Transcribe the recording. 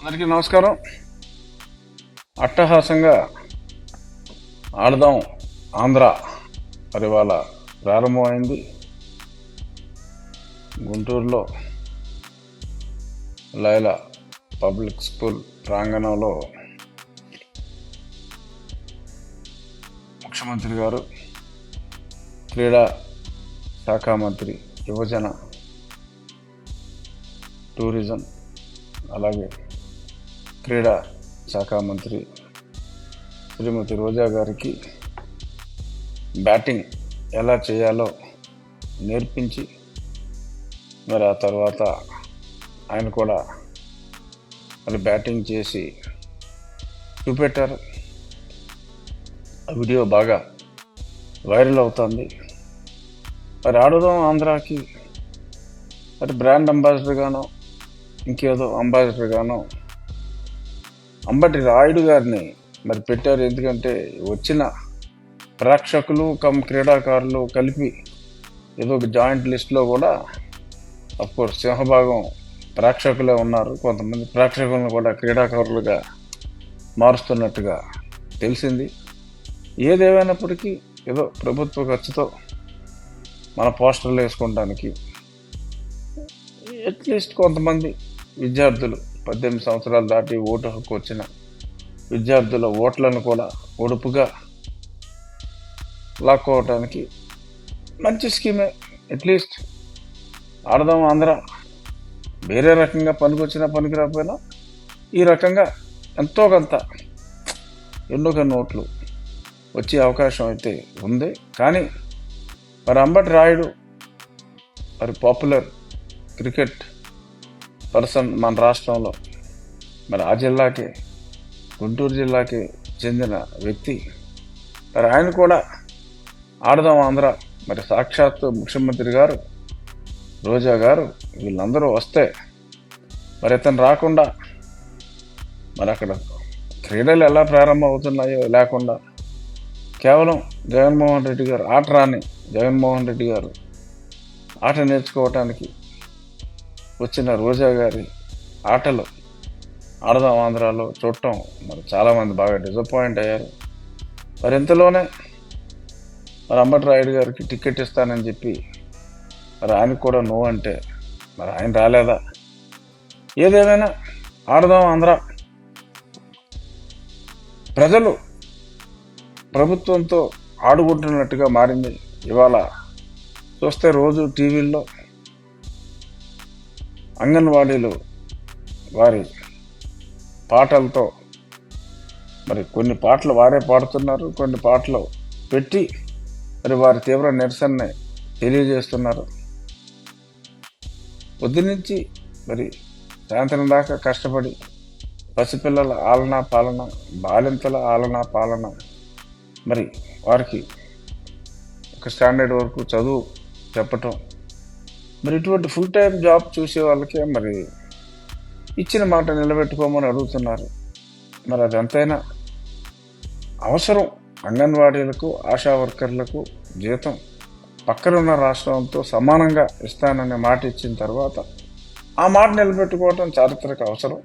అందరికీ నమస్కారం. అట్టహాసంగా ఆడదాం ఆంధ్ర మరి ఇవాళ ప్రారంభమైంది. గుంటూరులో లైలా పబ్లిక్ స్కూల్ ప్రాంగణంలో ముఖ్యమంత్రి గారు, క్రీడా శాఖ మంత్రి, యువజన, టూరిజం, అలాగే క్రీడా శాఖ మంత్రి శ్రీమతి రోజా గారికి బ్యాటింగ్ ఎలా చేయాలో నేర్పించి మరి ఆ తర్వాత ఆయన కూడా మరి బ్యాటింగ్ చేసి చూపెట్టారు. ఆ వీడియో బాగా వైరల్ అవుతుంది. మరి ఆడుదాం ఆంధ్రాకి మరి బ్రాండ్ అంబాసిడర్గానో ఇంకేదో అంబాసిడర్గానో అంబటి రాయుడు గారిని మరి పెట్టారు. ఎందుకంటే వచ్చిన ప్రేక్షకులు క్రీడాకారులు కలిపి ఏదో ఒక జాయింట్ లిస్ట్లో కూడా అఫ్కోర్స్ సింహభాగం ప్రేక్షకులే ఉన్నారు. కొంతమంది ప్రేక్షకులను కూడా క్రీడాకారులుగా మారుస్తున్నట్టుగా తెలిసింది. ఏదేమైనప్పటికీ ఏదో ప్రభుత్వ ఖర్చుతో మన పోస్టర్లు వేసుకోవడానికి అట్లీస్ట్ కొంతమంది విద్యార్థులు 18 సంవత్సరాలు దాటి ఓటు హక్కు వచ్చిన విద్యార్థుల ఓట్లను కూడా ఒడుపుగా లాక్కోవటానికి మంచి స్కీమే. అట్లీస్ట్ ఆడదాం ఆంధ్ర వేరే రకంగా పనికొచ్చినా పనికి రాకపోయినా ఈ రకంగా ఎంతో కొంత ఎన్నో నోట్లు వచ్చే అవకాశం అయితే ఉంది. కానీ మరి అంబటి రాయుడు మరి పాపులర్ క్రికెట్ పర్సన్ మన రాష్ట్రంలో, మరి ఆ జిల్లాకి, గుంటూరు జిల్లాకి చెందిన వ్యక్తి. మరి ఆయన కూడా ఆడదాం ఆంధ్ర మరి సాక్షాత్తు ముఖ్యమంత్రి గారు, రోజా గారు వీళ్ళందరూ వస్తే మరి ఇతను రాకుండా మరి అక్కడ క్రీడలు ఎలా ప్రారంభం అవుతున్నాయో లేకుండా కేవలం జగన్మోహన్ రెడ్డి గారు ఆట రాని జగన్మోహన్ రెడ్డి గారు ఆట నేర్చుకోవటానికి వచ్చిన రోజా గారి ఆటలు ఆడదాం ఆంధ్రాలో చూడటం మరి చాలామంది బాగా డిసప్పాయింట్ అయ్యారు. మరి ఇంతలోనే మరి అంబటి రాయుడు గారికి టికెట్ ఇస్తానని చెప్పి మరి ఆయనకు కూడా నో అంటే మరి ఆయన రాలేదా? ఏదేమైనా ఆడదాం ఆంధ్ర ప్రజలు ప్రభుత్వంతో ఆడుకుంటున్నట్టుగా మారింది. ఇవాళ చూస్తే రోజు టీవీల్లో అంగన్వాడీలు వారి పాటలతో మరి కొన్ని పాటలు వారే పాడుతున్నారు, కొన్ని పాటలు పెట్టి మరి వారి తీవ్ర నిరసనని తెలియజేస్తున్నారు. పొద్దునుంచి మరి సాయంత్రం దాకా కష్టపడి పసిపిల్లల ఆలనా పాలన, బాలింతల ఆలనా పాలన, మరి వారికి ఒక స్టాండర్డ్ వరకు చదువు చెప్పటం, మరి ఇటువంటి ఫుల్ టైం జాబ్ చూసే వాళ్ళకే మరి ఇచ్చిన మాట నిలబెట్టుకోమని అడుగుతున్నారు. మరి అది ఎంతైనా అవసరం. అంగన్వాడీలకు, ఆశా వర్కర్లకు జీతం పక్కనున్న రాష్ట్రంతో సమానంగా ఇస్తాననే మాట ఇచ్చిన తర్వాత ఆ మాట నిలబెట్టుకోవటం చారిత్రక అవసరం.